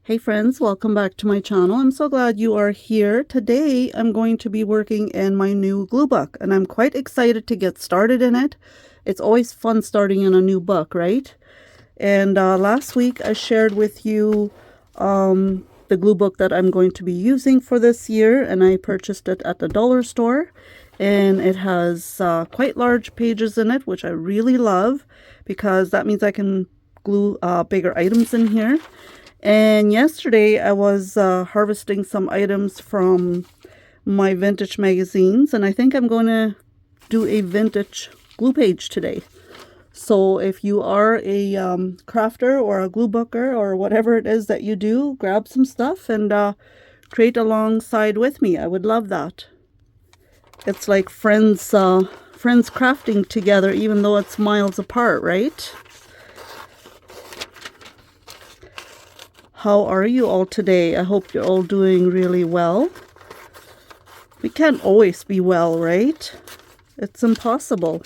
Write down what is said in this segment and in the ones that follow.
Hey friends, welcome back to my channel. I'm so glad you are here. Today I'm going to be working in my new glue book and I'm quite excited to get started in it. It's always fun starting in a new book, right? And last week I shared with you the glue book that I'm going to be using for this year, and I purchased it at the dollar store, and it has quite large pages in it, which I really love because that means I can glue bigger items in here. And yesterday I was harvesting some items from my vintage magazines, and I think I'm going to do a vintage glue page today. So if you are a crafter or a glue booker or whatever it is that you do, grab some stuff and create alongside with me. I would love that. It's like friends crafting together, even though it's miles apart, right? How are you all today? I hope you're all doing really well. We can't always be well, right? It's impossible.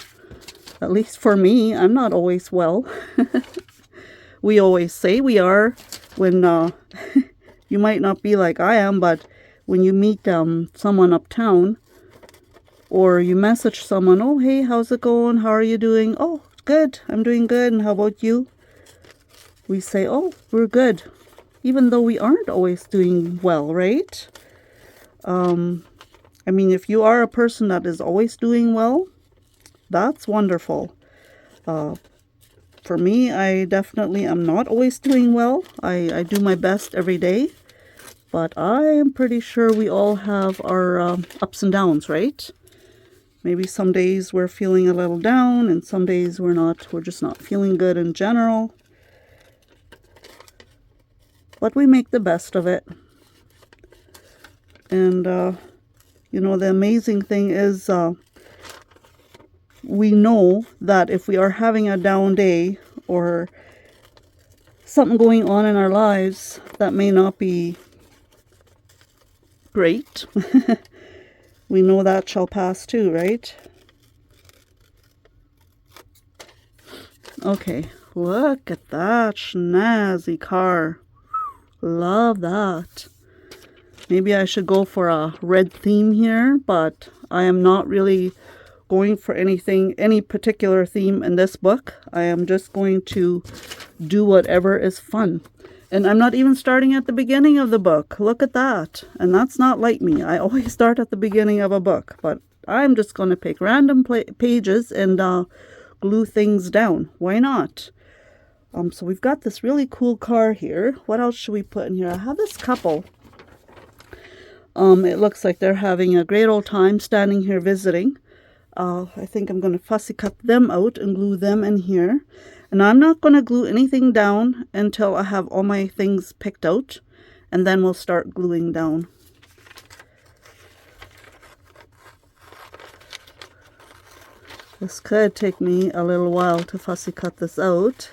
At least for me, I'm not always well. We always say we are when you might not be like I am, but when you meet someone uptown or you message someone, oh, hey, how's it going? How are you doing? Oh, good. I'm doing good. And how about you? We say, oh, we're good. Even though we aren't always doing well, right? I mean, if you are a person that is always doing well, that's wonderful. For me, I definitely am not always doing well. I do my best every day, but I am pretty sure we all have our ups and downs, right? Maybe some days we're feeling a little down, and some days we're just not feeling good in general. But we make the best of it. And, you know, the amazing thing is we know that if we are having a down day or something going on in our lives that may not be great, we know that shall pass too, right? Okay, look at that snazzy car. Love that. Maybe I should go for a red theme here, but I am not really going for any particular theme in this book. I am just going to do whatever is fun. And I'm not even starting at the beginning of the book. Look at that. And that's not like me. I always start at the beginning of a book, but I'm just going to pick random pages and glue things down. Why not? So we've got this really cool car here. What else should we put in here? I have this couple. It looks like they're having a great old time standing here visiting. I think I'm going to fussy cut them out and glue them in here. And I'm not going to glue anything down until I have all my things picked out. And then we'll start gluing down. This could take me a little while to fussy cut this out.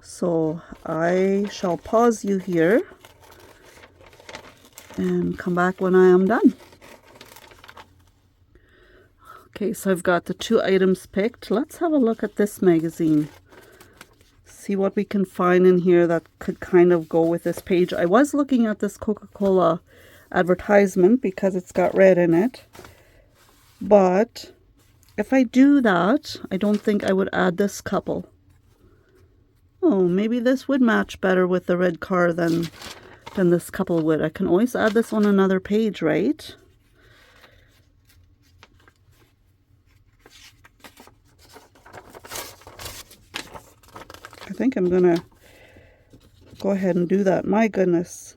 So I shall pause you here and come back when I am done. Okay, so I've got the two items picked. Let's have a look at this magazine. See what we can find in here that could kind of go with this page. I was looking at this Coca-Cola advertisement because it's got red in it. But if I do that, I don't think I would add this couple. Oh, maybe this would match better with the red car than this couple would. I can always add this on another page, right? I think I'm going to go ahead and do that. My goodness.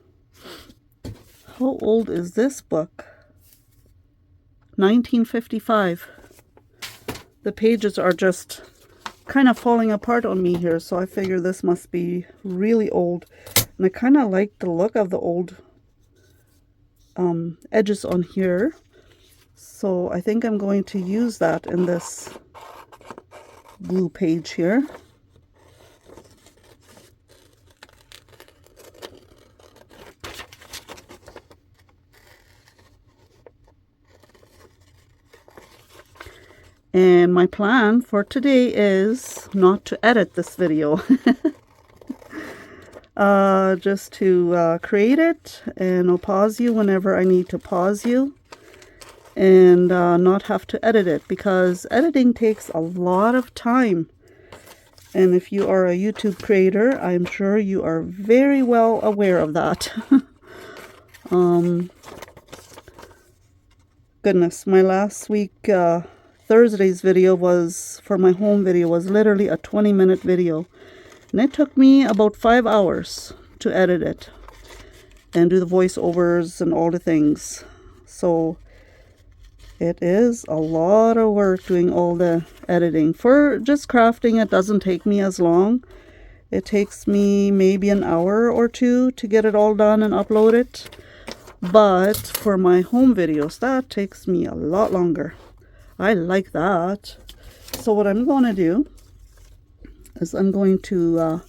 How old is this book? 1955. The pages are just kind of falling apart on me here, so I figure this must be really old. And I kind of like the look of the old edges on here, so I think I'm going to use that in this glue page here. And my plan for today is not to edit this video. just to create it, and I'll pause you whenever I need to pause you, and not have to edit it, because editing takes a lot of time. And if you are a YouTube creator, I'm sure you are very well aware of that. Goodness, my last week Thursday's video was, for my home video, was literally a 20-minute video. And it took me about 5 hours to edit it and do the voiceovers and all the things. So it is a lot of work doing all the editing. For just crafting, it doesn't take me as long. It takes me maybe an hour or two to get it all done and upload it. But for my home videos, that takes me a lot longer. I like that. So what I'm going to do is I'm going to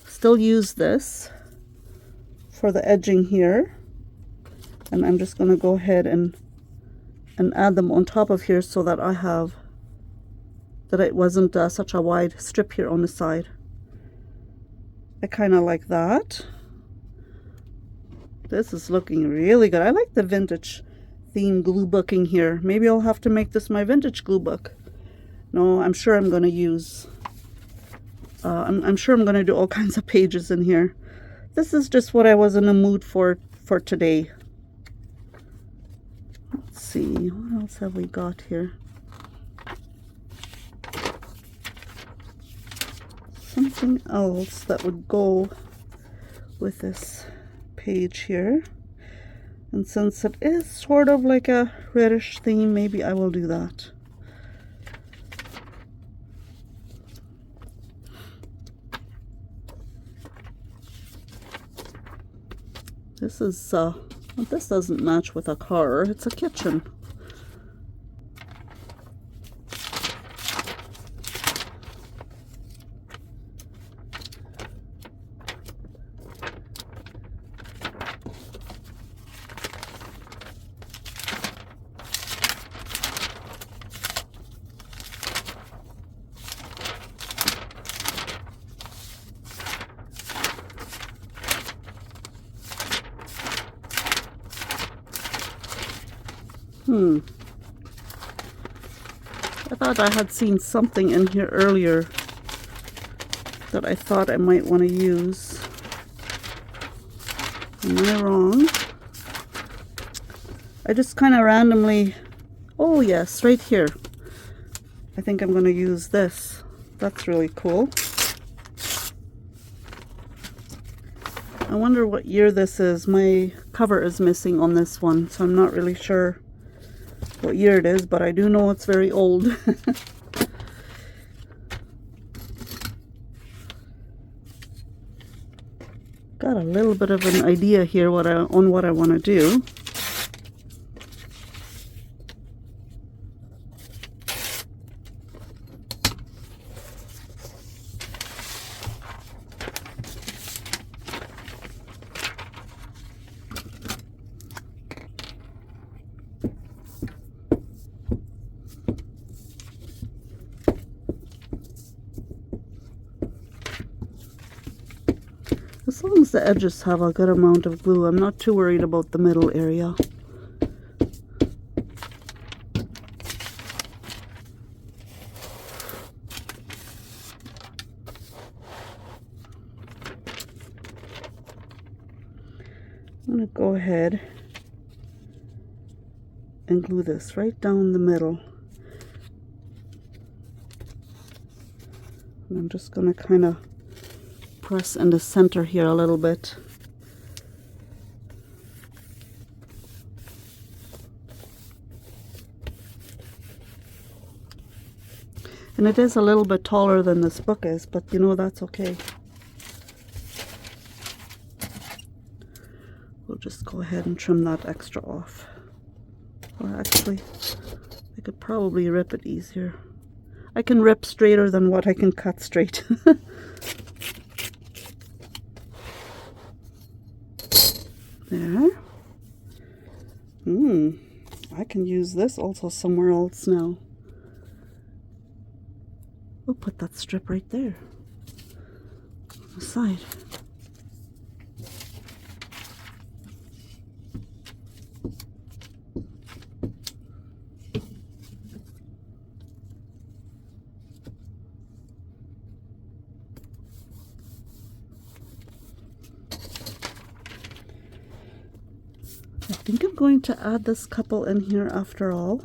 still use this for the edging here. And I'm just going to go ahead and add them on top of here so that I have, that it wasn't such a wide strip here on the side. I kind of like that. This is looking really good. I like the vintage theme glue booking here. Maybe I'll have to make this my vintage glue book. No, I'm sure I'm going to use, I'm sure I'm going to do all kinds of pages in here. This is just what I was in the mood for today. Let's see, what else have we got here? Something else that would go with this page here. And since it is sort of like a reddish theme, maybe I will do that. This is, this doesn't match with a car. It's a kitchen. I thought I had seen something in here earlier that I thought I might want to use. Am I wrong? I just kind of randomly... Oh yes, right here. I think I'm going to use this. That's really cool. I wonder what year this is. My cover is missing on this one, so I'm not really sure what year it is, but I do know it's very old. Got a little bit of an idea here on what I want to do. As long as the edges have a good amount of glue, I'm not too worried about the middle area. I'm going to go ahead and glue this right down the middle. And I'm just going to kind of press in the center here a little bit. And it is a little bit taller than this book is, but you know, that's okay. We'll just go ahead and trim that extra off. Or actually, I could probably rip it easier. I can rip straighter than what I can cut straight. There. I can use this also somewhere else now. We'll put that strip right there. side. I think I'm going to add this couple in here after all.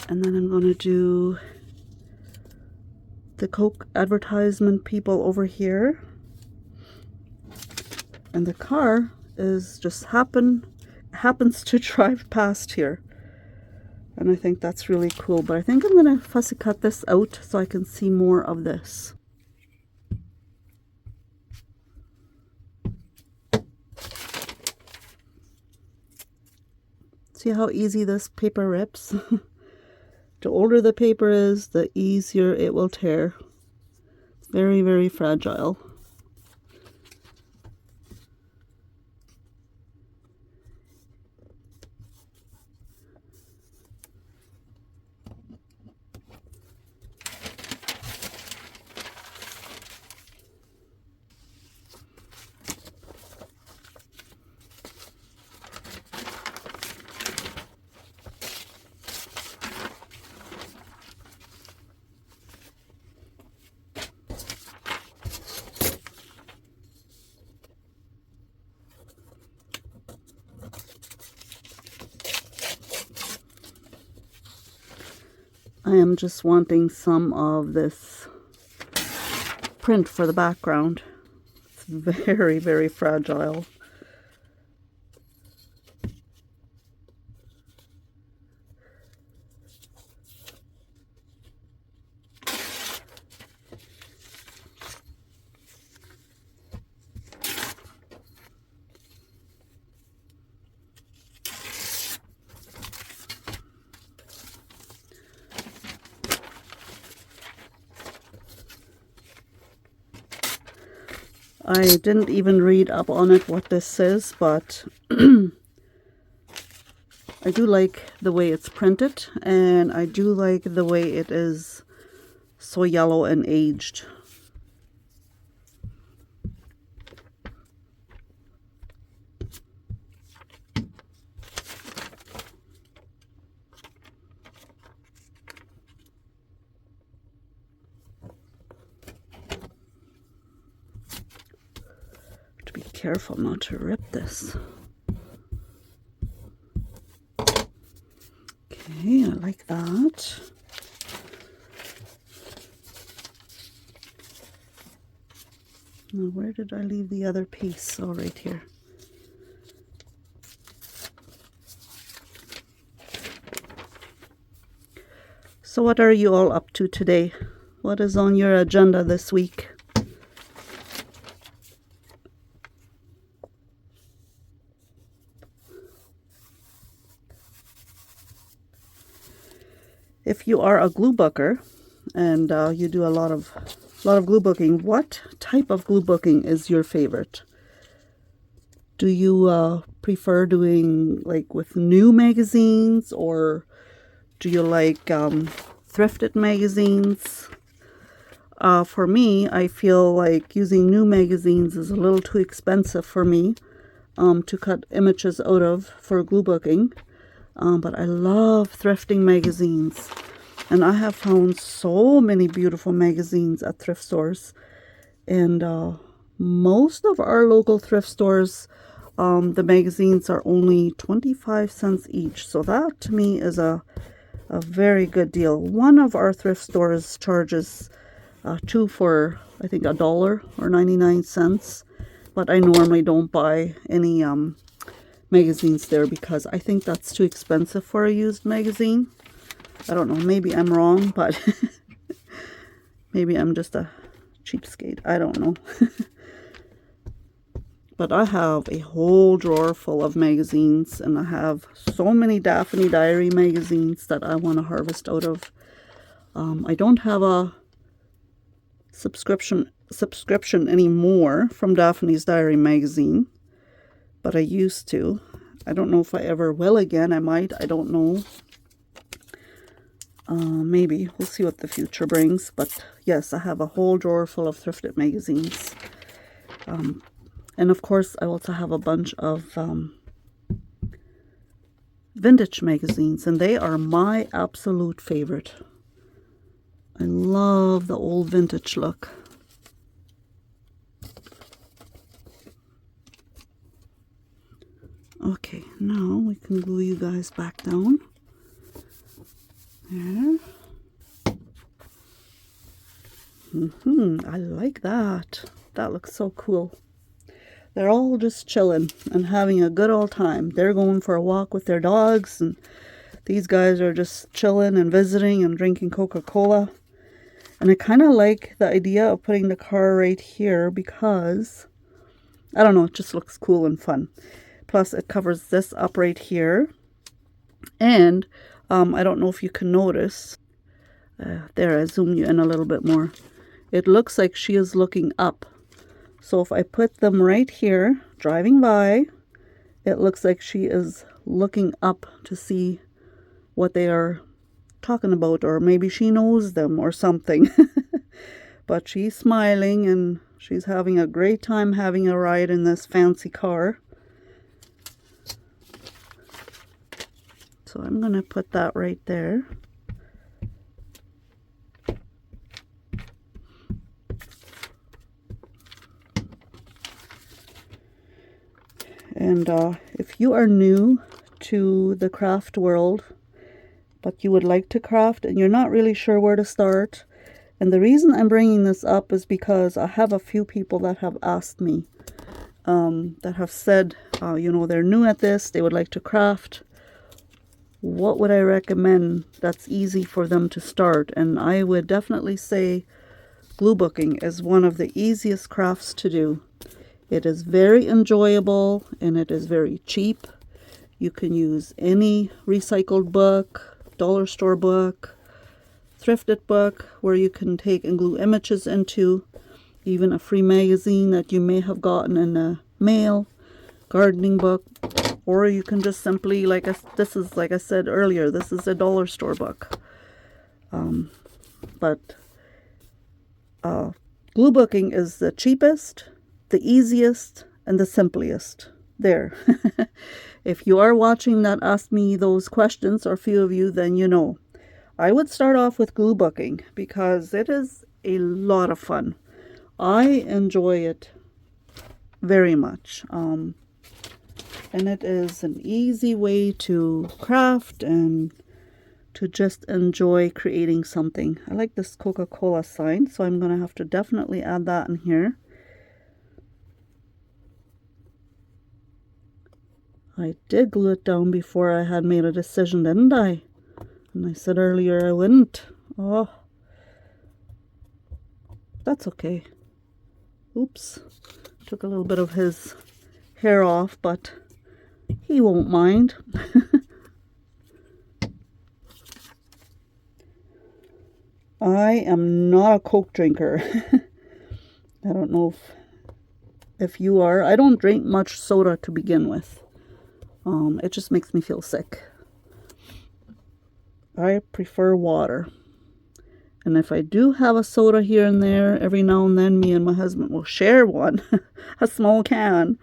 And then I'm going to do the Coke advertisement people over here. And the car is just happens to drive past here. And I think that's really cool. But I think I'm going to fussy cut this out so I can see more of this. See how easy this paper rips? The older the paper is, the easier it will tear. It's very, very fragile. I am just wanting some of this print for the background. It's very, very fragile. I didn't even read up on it what this is, but I do like the way it's printed, and I do like the way it is so yellow and aged. Careful not to rip this. Okay, I like that. Now, where did I leave the other piece? Oh, right here. So what are you all up to today? What is on your agenda this week? If you are a glue booker and you do a lot of glue booking, what type of glue booking is your favorite? Do you prefer doing like with new magazines, or do you like thrifted magazines? For me, I feel like using new magazines is a little too expensive for me to cut images out of for glue booking. But I love thrifting magazines, and I have found so many beautiful magazines at thrift stores, and most of our local thrift stores, the magazines are only 25 cents each, so that to me is a very good deal. One of our thrift stores charges two for I think $1 or 99 cents, but I normally don't buy any magazines there because I think that's too expensive for a used magazine. I don't know, maybe I'm wrong, but maybe I'm just a cheapskate. I don't know. But I have a whole drawer full of magazines, and I have so many Daphne Diary magazines that I want to harvest out of. I don't have a subscription anymore from Daphne's Diary magazine, but I used to. I don't know if I ever will again. I might. I don't know. Maybe. We'll see what the future brings. But yes, I have a whole drawer full of thrifted magazines. And of course, I also have a bunch of vintage magazines. And they are my absolute favorite. I love the old vintage look. Okay, now we can glue you guys back down. There. I like that. That looks so cool. They're all just chilling and having a good old time. They're going for a walk with their dogs, and these guys are just chilling and visiting and drinking Coca-Cola. And I kind of like the idea of putting the car right here because, I don't know, it just looks cool and fun. Plus, it covers this up right here. And I don't know if you can notice. There, I zoom you in a little bit more. It looks like she is looking up. So if I put them right here, driving by, it looks like she is looking up to see what they are talking about. Or maybe she knows them or something. But she's smiling and she's having a great time having a ride in this fancy car. So I'm going to put that right there. And if you are new to the craft world, but you would like to craft and you're not really sure where to start, and the reason I'm bringing this up is because I have a few people that have asked me, that have said, you know, they're new at this, they would like to craft. What would I recommend that's easy for them to start? And I would definitely say GlueBooking is one of the easiest crafts to do. It is very enjoyable and it is very cheap. You can use any recycled book, dollar store book, thrifted book where you can take and glue images into, even a free magazine that you may have gotten in the mail, gardening book. Or you can just simply, this is, like I said earlier, this is a dollar store book. But GlueBooking is the cheapest, the easiest, and the simplest. There. If you are watching that asked me those questions, or a few of you, then you know. I would start off with GlueBooking because it is a lot of fun. I enjoy it very much. And it is an easy way to craft and to just enjoy creating something. I like this Coca-Cola sign, so I'm going to have to definitely add that in here. I did glue it down before I had made a decision, didn't I? And I said earlier I wouldn't. Oh, that's okay. Oops. Took a little bit of his hair off, but he won't mind. I am not a Coke drinker. I don't know if you are. I don't drink much soda to begin with. It just makes me feel sick. I prefer water. And if I do have a soda here and there, every now and then me and my husband will share one, a small can.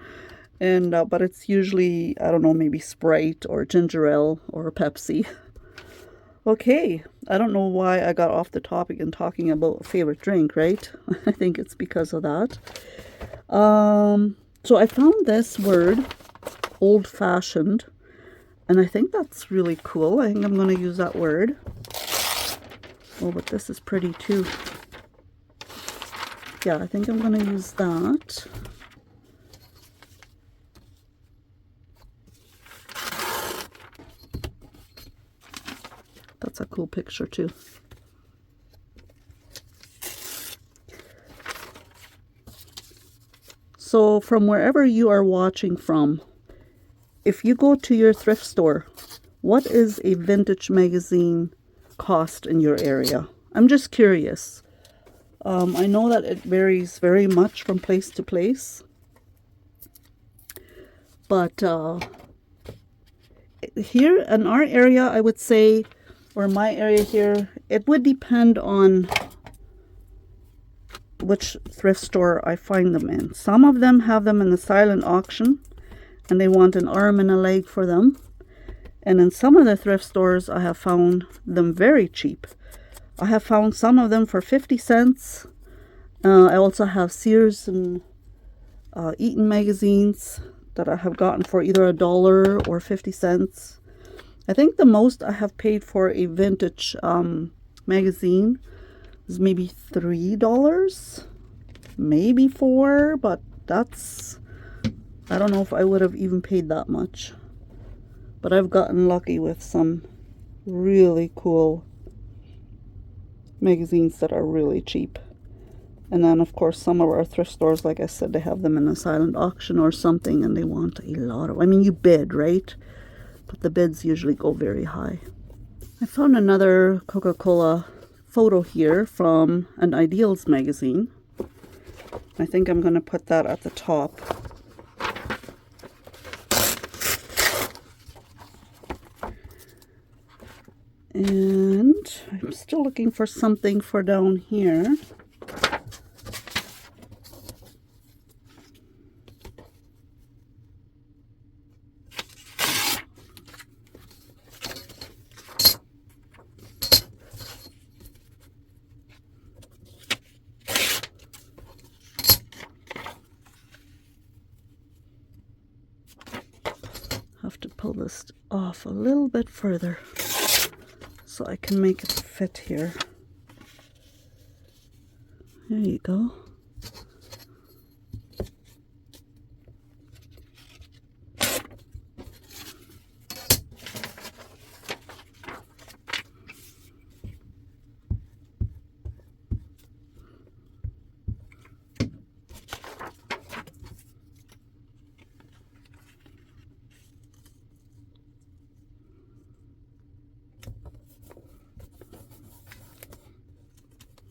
And but it's usually, I don't know, maybe Sprite or ginger ale or Pepsi. Okay, I don't know why I got off the topic and talking about favorite drink, right? I think it's because of that. So I found this word, old-fashioned, and I think that's really cool. I think I'm going to use that word. Oh, but this is pretty too. Yeah, I think I'm going to use that. That's a cool picture too. So from wherever you are watching from, if you go to your thrift store, what is a vintage magazine cost in your area? I'm just curious. I know that it varies very much from place to place. But here in our area, I would say for my area here, it would depend on which thrift store I find them in. Some of them have them in the silent auction and they want an arm and a leg for them. And in some of the thrift stores, I have found them very cheap. I have found some of them for 50 cents. I also have Sears and Eaton magazines that I have gotten for either $1 or 50 cents. I think the most I have paid for a vintage magazine is maybe $3, maybe $4, but that's, I don't know if I would have even paid that much. But I've gotten lucky with some really cool magazines that are really cheap. And then of course some of our thrift stores, like I said, they have them in a silent auction or something and they want a lot of, I mean, you bid, right? But the bids usually go very high. I found another Coca-Cola photo here from an Ideals magazine. I think I'm going to put that at the top. And I'm still looking for something for down here. Have to pull this off a little bit further so I can make it fit here. There you go.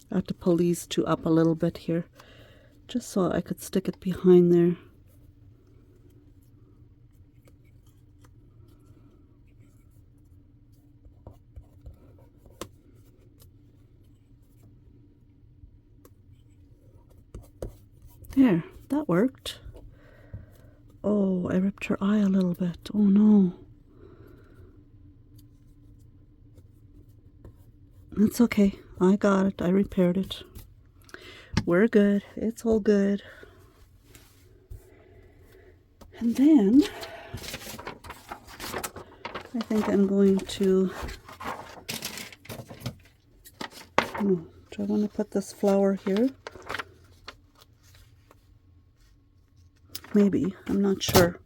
I have to pull these two up a little bit here, just so I could stick it behind there. There, that worked. Oh, I ripped her eye a little bit. Oh no. It's okay. I got it. I repaired it. We're good. It's all good. And then I think I'm going to... do I want to put this flower here? Maybe. I'm not sure.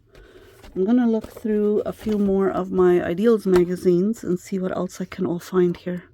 I'm going to look through a few more of my Ideals magazines and see what else I can all find here.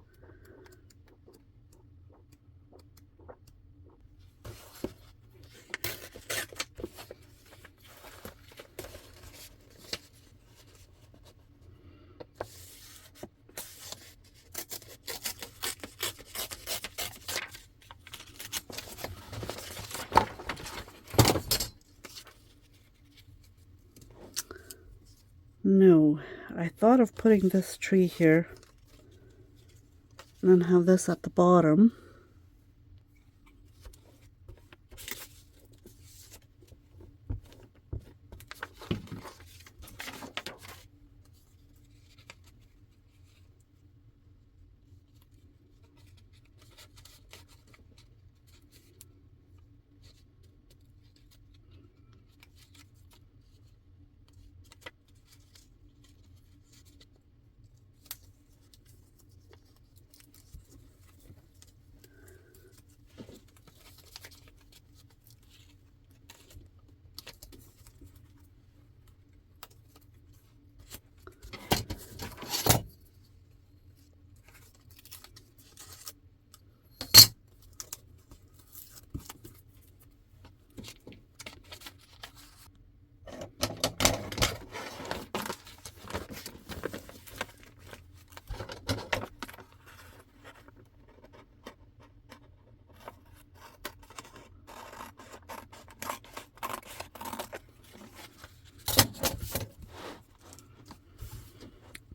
No, I thought of putting this tree here and then have this at the bottom.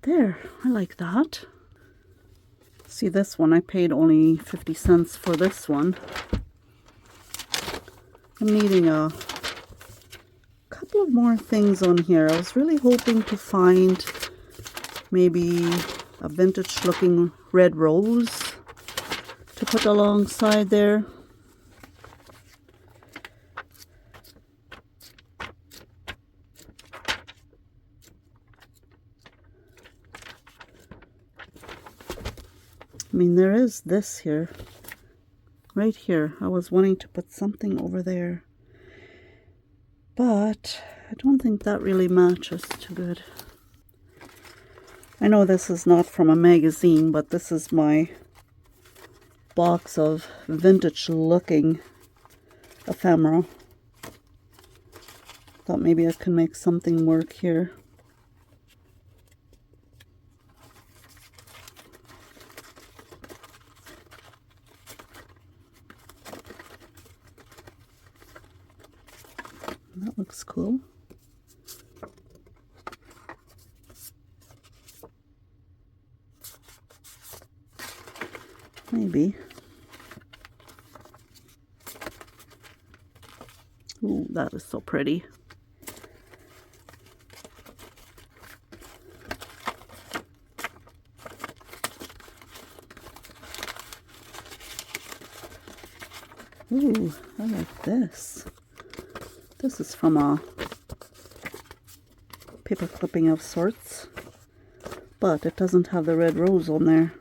There, I like that. See, this one, I paid only 50 cents for this one. I'm needing a couple of more things on here. I was really hoping to find maybe a vintage looking red rose to put alongside there. I mean, there is this here, right here. I was wanting to put something over there, but I don't think that really matches too good. I know this is not from a magazine, but this is my box of vintage looking ephemera. Thought maybe I could make something work here. That looks cool. Maybe. Ooh, that is so pretty. Ooh, I like this. This is from a paper clipping of sorts, but it doesn't have the red rose on there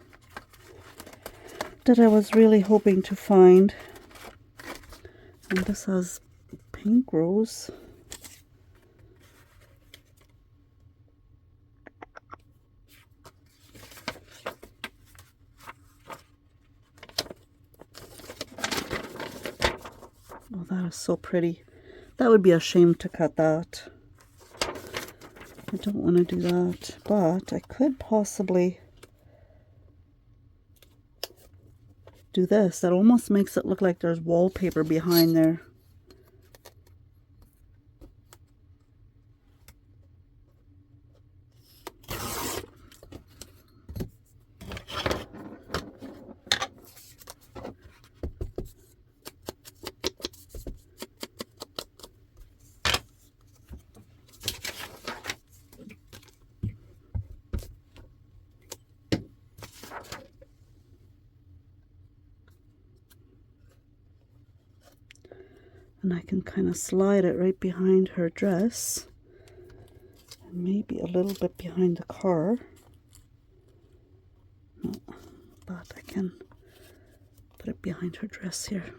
that I was really hoping to find. And this has pink rose. Oh, that is so pretty. That would be a shame to cut that. I don't want to do that, but I could possibly do this. That almost makes it look like there's wallpaper behind there. And I can kind of slide it right behind her dress. And maybe a little bit behind the car. No, but I can put it behind her dress here.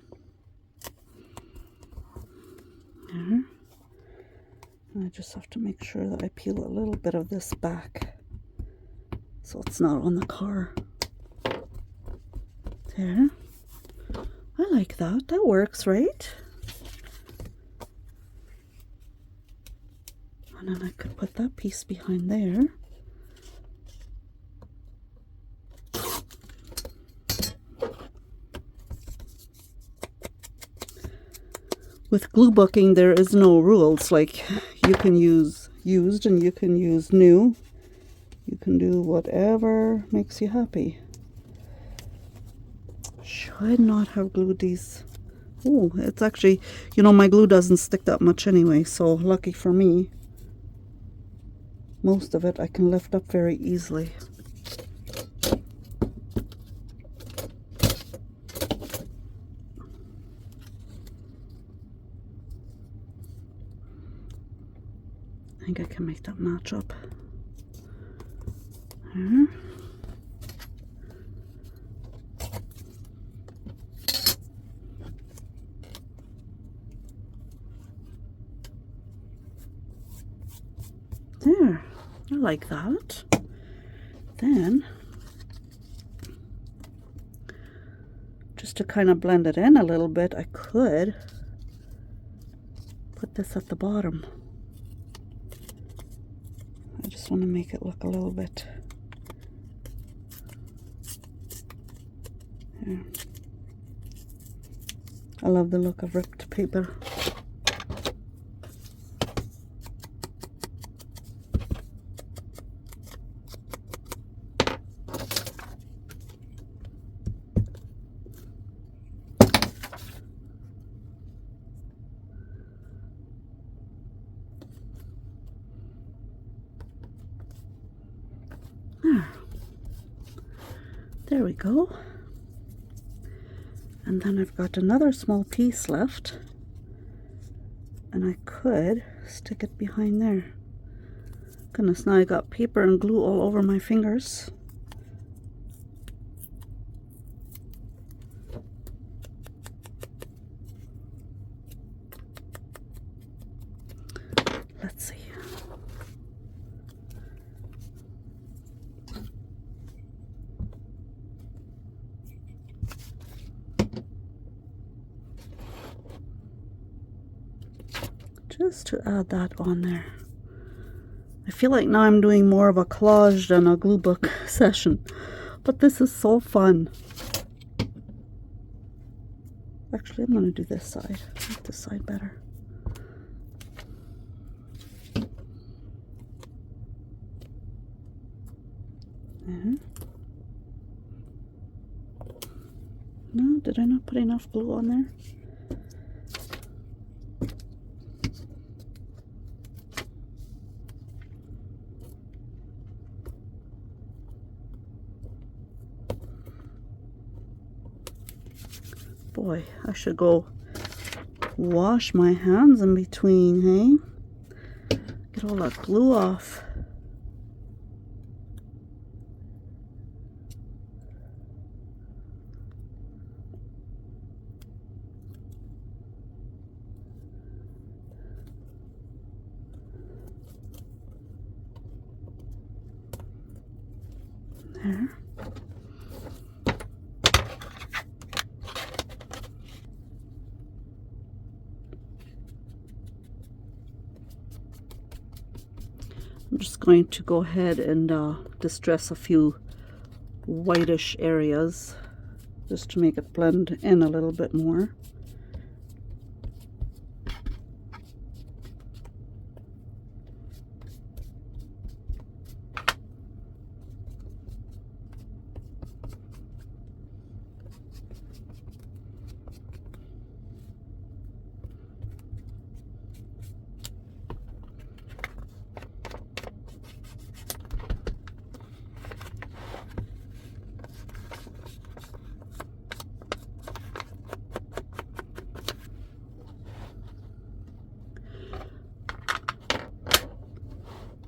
There. And I just have to make sure that I peel a little bit of this back so it's not on the car. There. I like that. That works, right? And then I could put that piece behind there. With glue booking, there is no rules. Like, you can use used and you can use new. You can do whatever makes you happy. Should not have glued these. Oh, it's actually, you know, my glue doesn't stick that much anyway, so lucky for me. Most of it I can lift up very easily. I think I can make that match up. There. There. I like that. Then, just to kind of blend it in a little bit, I could put this at the bottom. I just want to make it look a little bit. There. I love the look of ripped paper. There we go. And then I've got another small piece left. And I could stick it behind there. Goodness, now I got paper and glue all over my fingers. Let's see. Just to add that on there. I feel like now I'm doing more of a collage than a glue book session, but this is so fun. Actually, I'm going to do this side. I like this side better. No, did I not put enough glue on there? Boy, I should go wash my hands in between, hey? Get all that glue off. There. I'm just going to go ahead and distress a few whitish areas just to make it blend in a little bit more.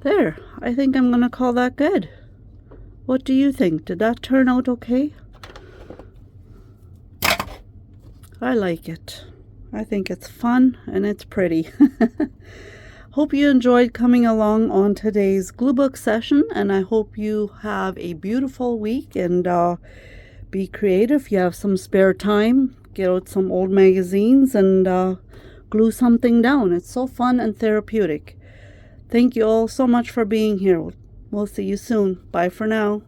There, I think I'm gonna call that good. What do you think? Did that turn out okay? I like it. I think it's fun and it's pretty. Hope you enjoyed coming along on today's glue book session, and I hope you have a beautiful week and be creative. If you have some spare time, get out some old magazines and glue something down. It's so fun and therapeutic. Thank you all so much for being here. We'll see you soon. Bye for now.